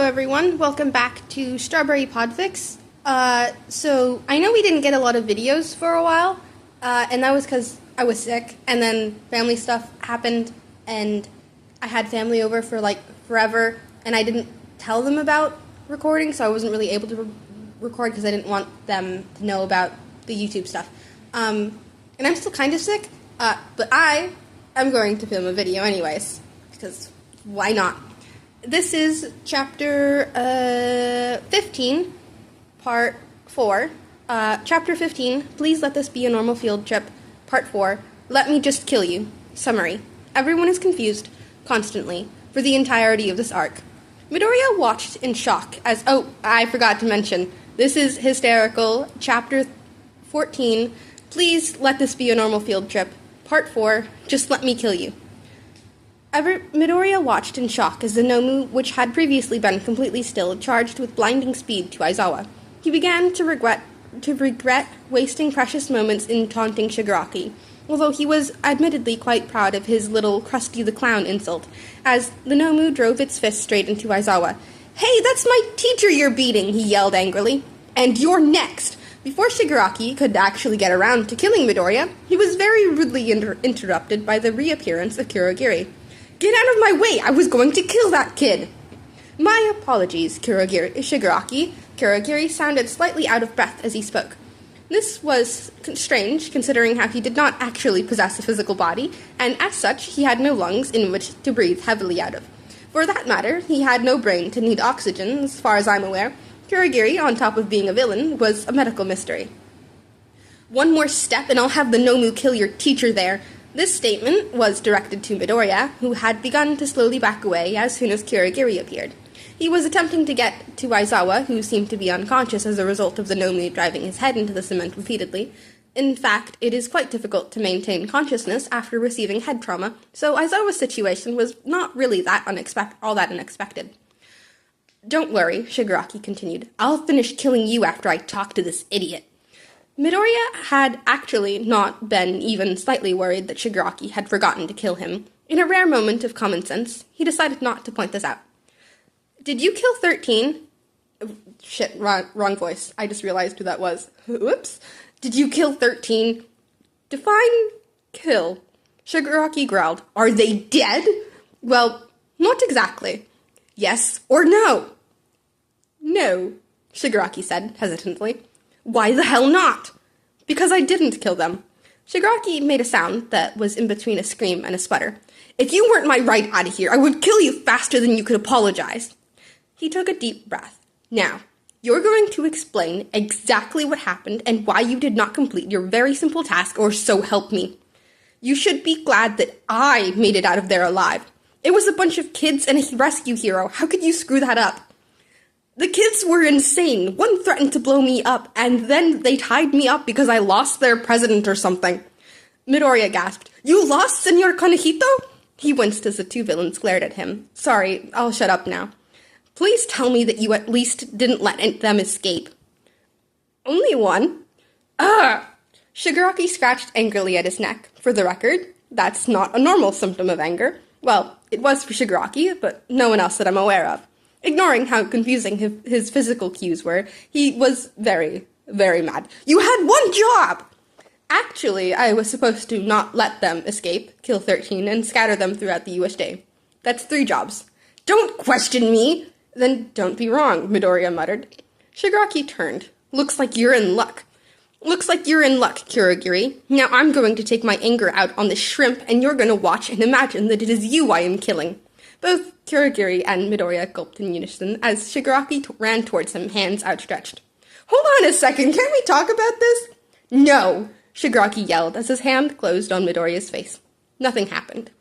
everyone, welcome back to Strawberry Podfics. So I know we didn't get a lot of videos for a while, and that was because I was sick, and then family stuff happened, and I had family over for like forever, and I didn't tell them about recording, so I wasn't really able to record because I didn't want them to know about the YouTube stuff. And I'm still kind of sick, but I am going to film a video anyways, because why not? This is chapter 15, part 4. Chapter 15, please let this be a normal field trip. Part 4, let me just kill you. Summary. Everyone is confused, constantly, for the entirety of this arc. Midoriya watched in shock as, I forgot to mention, this is Hysterical, chapter 14, please let this be a normal field trip. Part 4, just let me kill you. Midoriya watched in shock as the Nomu, which had previously been completely still, charged with blinding speed to Aizawa. He began to regret wasting precious moments in taunting Shigaraki, although he was admittedly quite proud of his little Krusty the Clown insult, as the Nomu drove its fist straight into Aizawa. "Hey, that's my teacher you're beating," he yelled angrily. "And you're next!" Before Shigaraki could actually get around to killing Midoriya, he was very rudely interrupted by the reappearance of Kurogiri. "Get out of my way! I was going to kill that kid!" "My apologies, Shigaraki." Kurogiri sounded slightly out of breath as he spoke. This was strange, considering how he did not actually possess a physical body, and as such, he had no lungs in which to breathe heavily out of. For that matter, he had no brain to need oxygen, as far as I'm aware. Kurogiri, on top of being a villain, was a medical mystery. "One more step and I'll have the Nomu kill your teacher there." This statement was directed to Midoriya, who had begun to slowly back away as soon as Kurogiri appeared. He was attempting to get to Aizawa, who seemed to be unconscious as a result of the Nomu driving his head into the cement repeatedly. In fact, it is quite difficult to maintain consciousness after receiving head trauma, so Aizawa's situation was not really all that unexpected. "Don't worry," Shigaraki continued. "I'll finish killing you after I talk to this idiot." Midoriya had actually not been even slightly worried that Shigaraki had forgotten to kill him. In a rare moment of common sense, he decided not to point this out. "Did you kill 13? Shit, wrong voice. I just realized who that was. Whoops. "Did you kill 13? Define kill." Shigaraki growled. "Are they dead?" "Well, not exactly." "Yes or no?" "No," Shigaraki said hesitantly. "Why the hell not?" "Because I didn't kill them." Shigaraki made a sound that was in between a scream and a sputter. "If you weren't my right out of here, I would kill you faster than you could apologize." He took a deep breath. "Now, you're going to explain exactly what happened and why you did not complete your very simple task, or so help me. You should be glad that I made it out of there alive. It was a bunch of kids and a rescue hero. How could you screw that up?" "The kids were insane. One threatened to blow me up, and then they tied me up because I lost their president or something." Midoriya gasped. "You lost Senor Conejito?" He winced as the two villains glared at him. "Sorry, I'll shut up now. Please tell me that you at least didn't let them escape." "Only one." "Ugh!" Shigaraki scratched angrily at his neck. For the record, that's not a normal symptom of anger. Well, it was for Shigaraki, but no one else that I'm aware of. Ignoring how confusing his physical cues were, he was very, very mad. "You had one job!" "Actually, I was supposed to not let them escape, kill 13, and scatter them throughout the USJ. That's 3 jobs. "Don't question me!" "Then don't be wrong," Midoriya muttered. Shigaraki turned. "Looks like you're in luck." "Looks like you're in luck, Kurogiri. Now I'm going to take my anger out on this shrimp, and you're going to watch and imagine that it is you I am killing." Both Kurogiri and Midoriya gulped in unison as Shigaraki ran towards him, hands outstretched. "Hold on a second, can't we talk about this?" "No!" Shigaraki yelled as his hand closed on Midoriya's face. Nothing happened.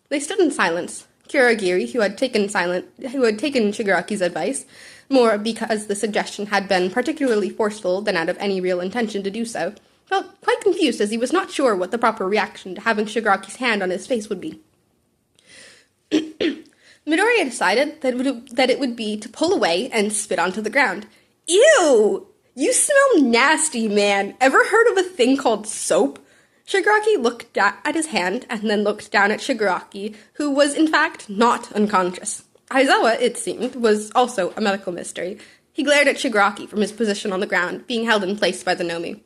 They stood in silence. Kurogiri, who had taken Shigaraki's advice, more because the suggestion had been particularly forceful than out of any real intention to do so, felt quite confused as he was not sure what the proper reaction to having Shigaraki's hand on his face would be. Midoriya decided that it would be to pull away and spit onto the ground. "Ew! You smell nasty, man! Ever heard of a thing called soap?" Shigaraki looked at his hand and then looked down at Shigaraki, who was in fact not unconscious. Aizawa, it seemed, was also a medical mystery. He glared at Shigaraki from his position on the ground, being held in place by the Nomi.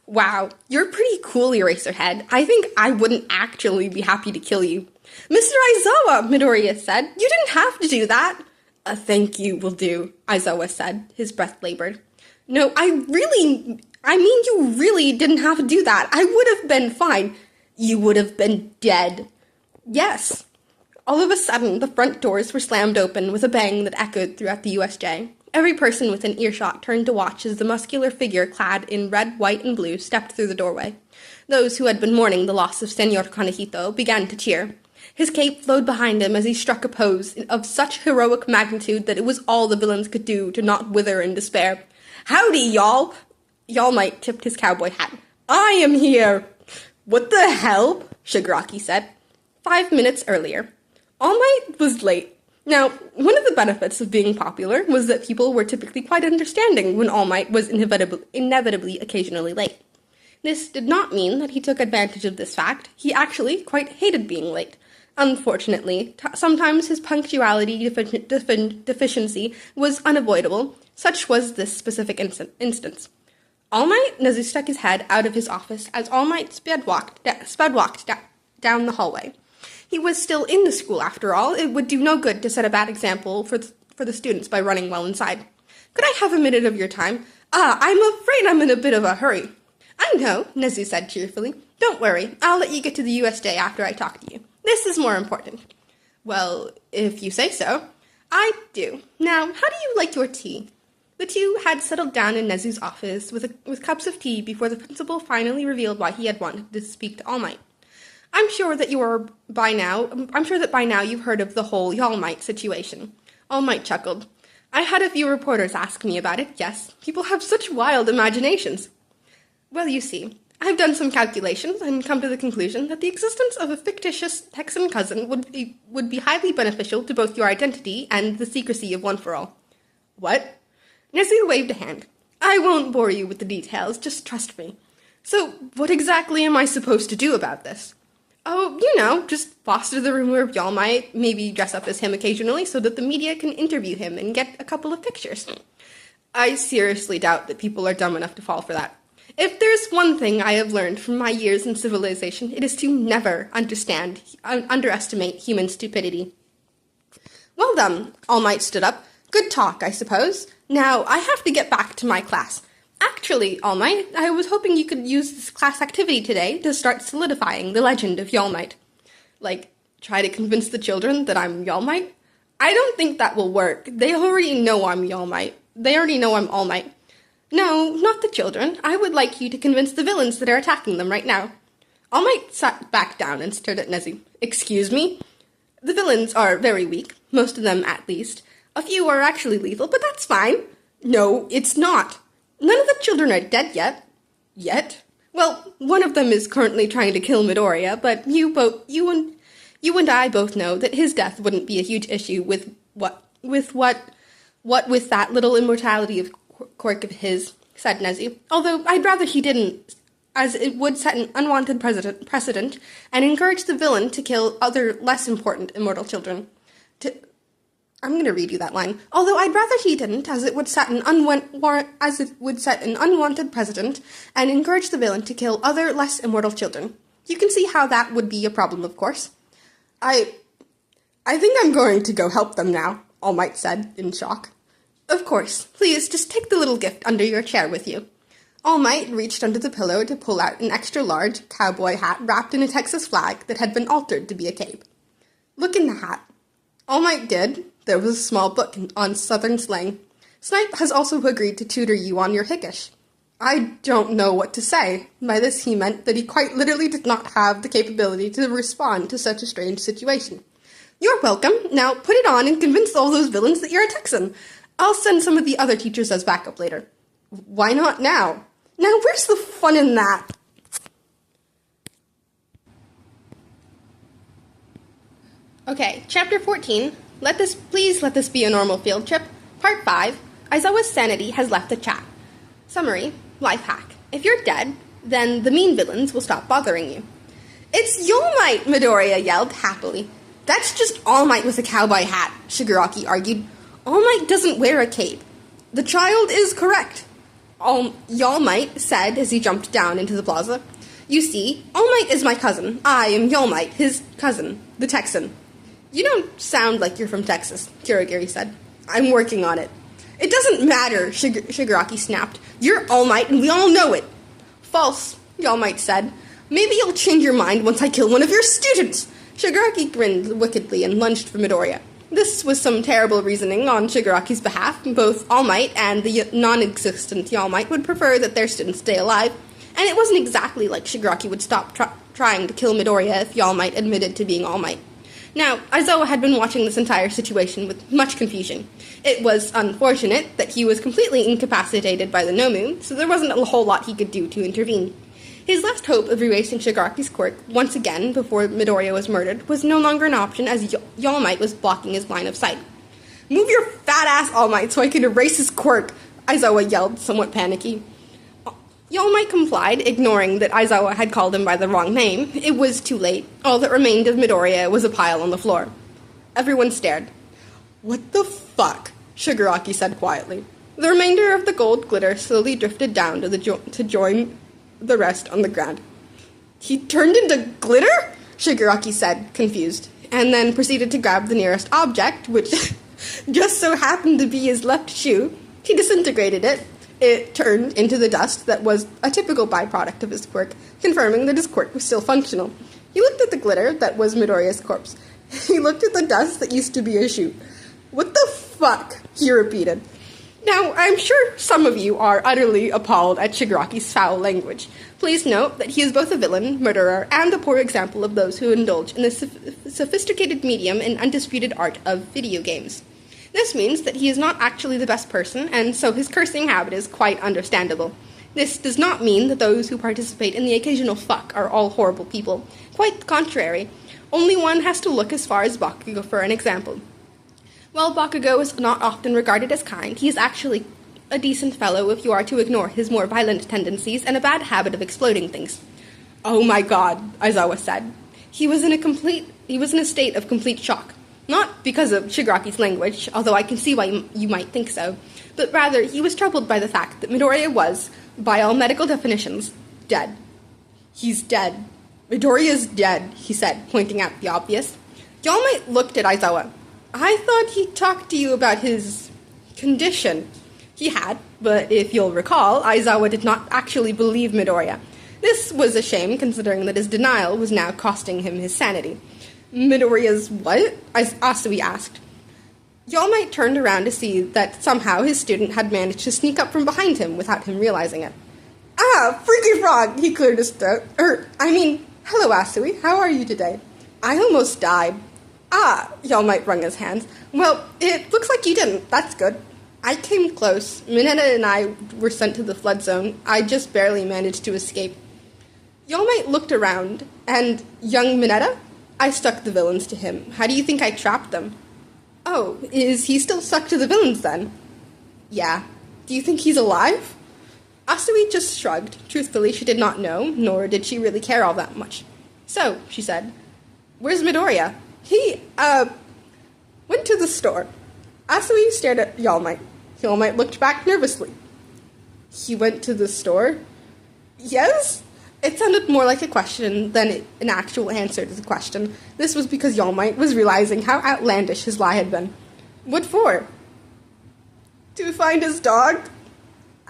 Wow, you're pretty cool, Eraserhead. I think I wouldn't actually be happy to kill you. Mr. Aizawa, Midoriya said, you didn't have to do that. A thank you will do, Aizawa said, his breath labored. No, you really didn't have to do that. I would have been fine. You would have been dead. Yes. All of a sudden, the front doors were slammed open with a bang that echoed throughout the USJ. Every person within earshot turned to watch as the muscular figure clad in red, white, and blue stepped through the doorway. Those who had been mourning the loss of Senor Kanehito began to cheer. His cape flowed behind him as he struck a pose of such heroic magnitude that it was all the villains could do to not wither in despair. Howdy, y'all! Y'all Might tipped his cowboy hat. I am here! What the hell? Shigaraki said. 5 minutes earlier. All Might was late. Now, one of the benefits of being popular was that people were typically quite understanding when All Might was inevitably occasionally late. This did not mean that he took advantage of this fact. He actually quite hated being late. Unfortunately, sometimes his punctuality deficiency was unavoidable. Such was this specific instance. All Might Nezu stuck his head out of his office as All Might sped walked down the hallway. He was still in the school, after all. It would do no good to set a bad example for the students by running well inside. Could I have a minute of your time? I'm afraid I'm in a bit of a hurry. I know, Nezu said cheerfully. Don't worry, I'll let you get to the USJ after I talk to you. This is more important. Well, if you say so. I do. Now, how do you like your tea? The two had settled down in Nezu's office with cups of tea before the principal finally revealed why he had wanted to speak to All Might. I'm sure that by now you've heard of the whole All Might situation. All Might chuckled. I had a few reporters ask me about it, yes. People have such wild imaginations. Well, you see, I've done some calculations and come to the conclusion that the existence of a fictitious Texan cousin would be highly beneficial to both your identity and the secrecy of One for All. What? Nezu waved a hand. I won't bore you with the details, just trust me. So, what exactly am I supposed to do about this? Oh, just foster the rumor of All Might, maybe dress up as him occasionally so that the media can interview him and get a couple of pictures. I seriously doubt that people are dumb enough to fall for that. If there's one thing I have learned from my years in civilization, it is to never underestimate human stupidity. Well done, All Might stood up. Good talk, I suppose. Now, I have to get back to my class. Actually, All Might, I was hoping you could use this class activity today to start solidifying the legend of All Might. Like, try to convince the children that I'm All Might? I don't think that will work. They already know I'm All Might. They already know I'm All Might. No, not the children. I would like you to convince the villains that are attacking them right now. All Might sat back down and stared at Nezu. Excuse me? The villains are very weak, most of them at least. A few are actually lethal, but that's fine. No, it's not. None of the children are dead yet. Yet? Well, one of them is currently trying to kill Midoriya, but you and I both know that his death wouldn't be a huge issue with that little immortality of quirk of his, said Nezu. Although I'd rather he didn't, as it would set an unwanted precedent and encourage the villain to kill other less important immortal children. I'm going to read you that line. Although I'd rather he didn't, as it would set an unwanted precedent and encourage the villain to kill other less immortal children. You can see how that would be a problem, of course. I think I'm going to go help them now, All Might said, in shock. Of course. Please, just take the little gift under your chair with you. All Might reached under the pillow to pull out an extra-large cowboy hat wrapped in a Texas flag that had been altered to be a cape. Look in the hat. All Might did. There was a small book on Southern slang. Snipe has also agreed to tutor you on your Hickish. I don't know what to say. By this he meant that he quite literally did not have the capability to respond to such a strange situation. You're welcome. Now put it on and convince all those villains that you're a Texan. I'll send some of the other teachers as backup later. Why not now? Now where's the fun in that? Okay, Chapter 14. Please let this be a normal field trip. Part 5. Aizawa's sanity has left the chat. Summary. Life hack. If you're dead, then the mean villains will stop bothering you. It's All Might, Midoriya yelled happily. That's just All Might with a cowboy hat, Shigaraki argued. All Might doesn't wear a cape. The child is correct, All Might said as he jumped down into the plaza. You see, All Might is my cousin. I am All Might, his cousin, the Texan. You don't sound like you're from Texas, Kurogiri said. I'm working on it. It doesn't matter, Shigaraki snapped. You're All Might, and we all know it. False, All Might said. Maybe you'll change your mind once I kill one of your students. Shigaraki grinned wickedly and lunged for Midoriya. This was some terrible reasoning on Shigaraki's behalf. Both All Might and the non-existent All Might would prefer that their students stay alive, and it wasn't exactly like Shigaraki would stop trying to kill Midoriya if All Might admitted to being All Might. Now, Aizawa had been watching this entire situation with much confusion. It was unfortunate that he was completely incapacitated by the Nomu, so there wasn't a whole lot he could do to intervene. His last hope of erasing Shigaraki's quirk once again before Midoriya was murdered was no longer an option as All Might was blocking his line of sight. Move your fat ass, All Might, so I can erase his quirk, Aizawa yelled, somewhat panicky. All Might complied, ignoring that Aizawa had called him by the wrong name. It was too late. All that remained of Midoriya was a pile on the floor. Everyone stared. What the fuck? Shigaraki said quietly. The remainder of the gold glitter slowly drifted down to join the rest on the ground. He turned into glitter? Shigaraki said, confused, and then proceeded to grab the nearest object, which just so happened to be his left shoe. He disintegrated it. It turned into the dust that was a typical byproduct of his quirk, confirming that his quirk was still functional. He looked at the glitter that was Midoriya's corpse. He looked at the dust that used to be a shoe. What the fuck? He repeated. Now, I'm sure some of you are utterly appalled at Shigaraki's foul language. Please note that he is both a villain, murderer, and a poor example of those who indulge in the sophisticated medium and undisputed art of video games. This means that he is not actually the best person, and so his cursing habit is quite understandable. This does not mean that those who participate in the occasional fuck are all horrible people. Quite the contrary. Only one has to look as far as Bakugo for an example. While Bakugo is not often regarded as kind, he is actually a decent fellow if you are to ignore his more violent tendencies and a bad habit of exploding things. Oh my god, Aizawa said. He was in a state of complete shock. Not because of Shigaraki's language, although I can see why you might think so, but rather he was troubled by the fact that Midoriya was, by all medical definitions, dead. He's dead. Midoriya's dead, he said, pointing out the obvious. All Might looked at Aizawa. I thought he talked to you about his condition. He had, but if you'll recall, Aizawa did not actually believe Midoriya. This was a shame, considering that his denial was now costing him his sanity. Midoriya's what? Asui asked. All Might turned around to see that somehow his student had managed to sneak up from behind him without him realizing it. Ah, freaky frog, he cleared his throat. Hello Asui, how are you today? I almost died. Ah, All Might wrung his hands. Well, it looks like you didn't, that's good. I came close. Mineta and I were sent to the flood zone. I just barely managed to escape. All Might looked around, and young Mineta? I stuck the villains to him. How do you think I trapped them? Oh, is he still stuck to the villains then? Yeah. Do you think he's alive? Asui just shrugged. Truthfully, she did not know, nor did she really care all that much. So, she said, where's Midoriya? He, went to the store. Asui stared at All Might. All Might looked back nervously. He went to the store? Yes? It sounded more like a question than an actual answer to the question. This was because All Might was realizing how outlandish his lie had been. What for? To find his dog?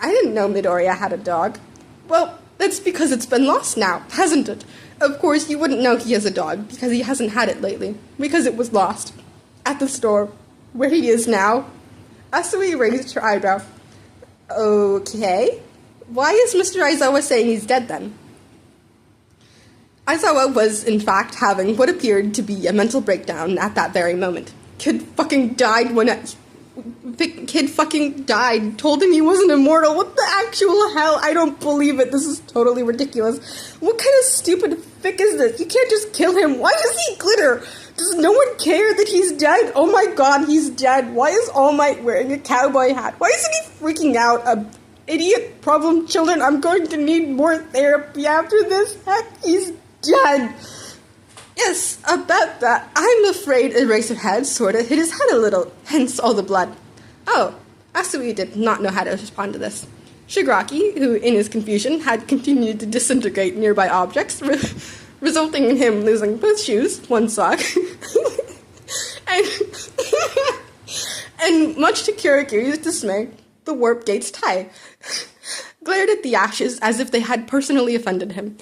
I didn't know Midoriya had a dog. Well, that's because it's been lost now, hasn't it? Of course, you wouldn't know he has a dog, because he hasn't had it lately. Because it was lost. At the store. Where he is now. Asui raised her eyebrow. Okay. Why is Mr. Aizawa saying he's dead then? Aizawa was, in fact, having what appeared to be a mental breakdown at that very moment. Kid fucking died, told him he wasn't immortal. What the actual hell? I don't believe it. This is totally ridiculous. What kind of stupid fic is this? You can't just kill him. Why does he glitter? Does no one care that he's dead? Oh my god, he's dead. Why is All Might wearing a cowboy hat? Why isn't he freaking out? Idiot problem children, I'm going to need more therapy after this. Heck, he's dead. Yes, about that. I'm afraid Eraserhead sorta hit his head a little, hence all the blood. Oh, Asui did not know how to respond to this. Shigaraki, who in his confusion had continued to disintegrate nearby objects, resulting in him losing both shoes, one sock, and, and much to Kirigiri's dismay, the warp gate's tie, glared at the ashes as if they had personally offended him.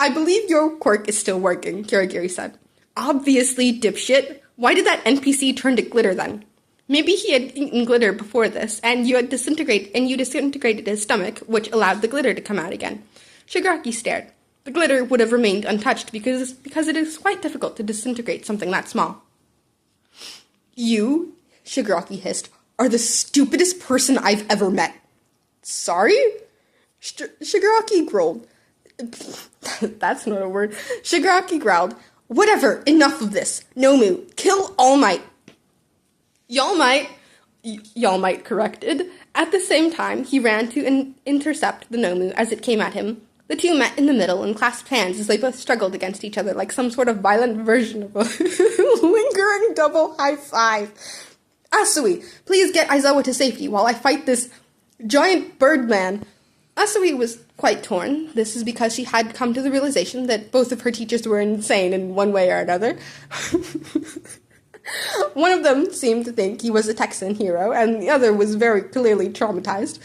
I believe your quirk is still working, Kirigiri said. Obviously, dipshit. Why did that NPC turn to glitter then? Maybe he had eaten glitter before this, and you disintegrated his stomach, which allowed the glitter to come out again. Shigaraki stared. The glitter would have remained untouched because it is quite difficult to disintegrate something that small. You, Shigaraki hissed, are the stupidest person I've ever met. Sorry? Shigaraki growled. That's not a word. Shigaraki growled. Whatever, enough of this. Nomu, kill All Might. Y'all Might corrected. At the same time, he ran to intercept the Nomu as it came at him. The two met in the middle and clasped hands as they both struggled against each other like some sort of violent version of a lingering double high five. Asui, please get Aizawa to safety while I fight this giant birdman. Asui was quite torn. This is because she had come to the realization that both of her teachers were insane in one way or another. One of them seemed to think he was a Texan hero, and the other was very clearly traumatized,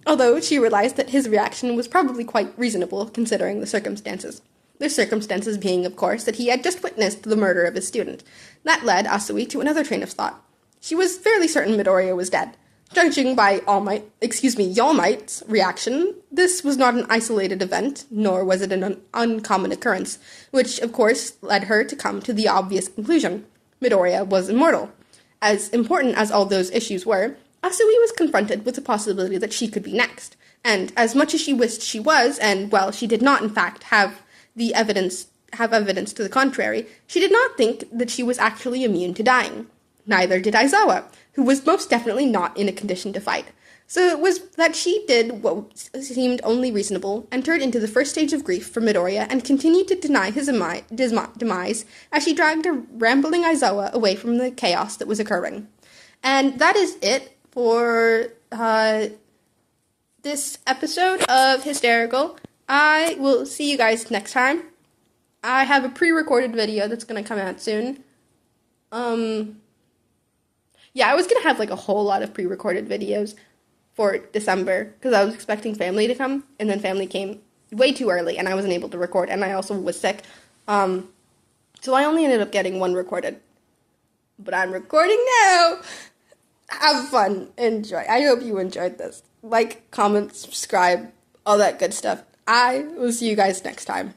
although she realized that his reaction was probably quite reasonable considering the circumstances. The circumstances being, of course, that he had just witnessed the murder of his student. That led Asui to another train of thought. She was fairly certain Midoriya was dead. Judging by All Might's reaction, this was not an isolated event, nor was it an uncommon occurrence, which, of course, led her to come to the obvious conclusion. Midoriya was immortal. As important as all those issues were, Asui was confronted with the possibility that she could be next, and as much as she wished she was, and, well, she did not, in fact, have evidence to the contrary, she did not think that she was actually immune to dying. Neither did Aizawa, who was most definitely not in a condition to fight. So it was that she did what seemed only reasonable, entered into the first stage of grief for Midoriya, and continued to deny his demise as she dragged a rambling Aizawa away from the chaos that was occurring. And that is it for this episode of Hysterical. I will see you guys next time. I have a pre-recorded video that's going to come out soon. Yeah, I was going to have, a whole lot of pre-recorded videos for December, because I was expecting family to come, and then family came way too early, and I wasn't able to record, and I also was sick. So I only ended up getting one recorded. But I'm recording now! Have fun. Enjoy. I hope you enjoyed this. Like, comment, subscribe, all that good stuff. I will see you guys next time.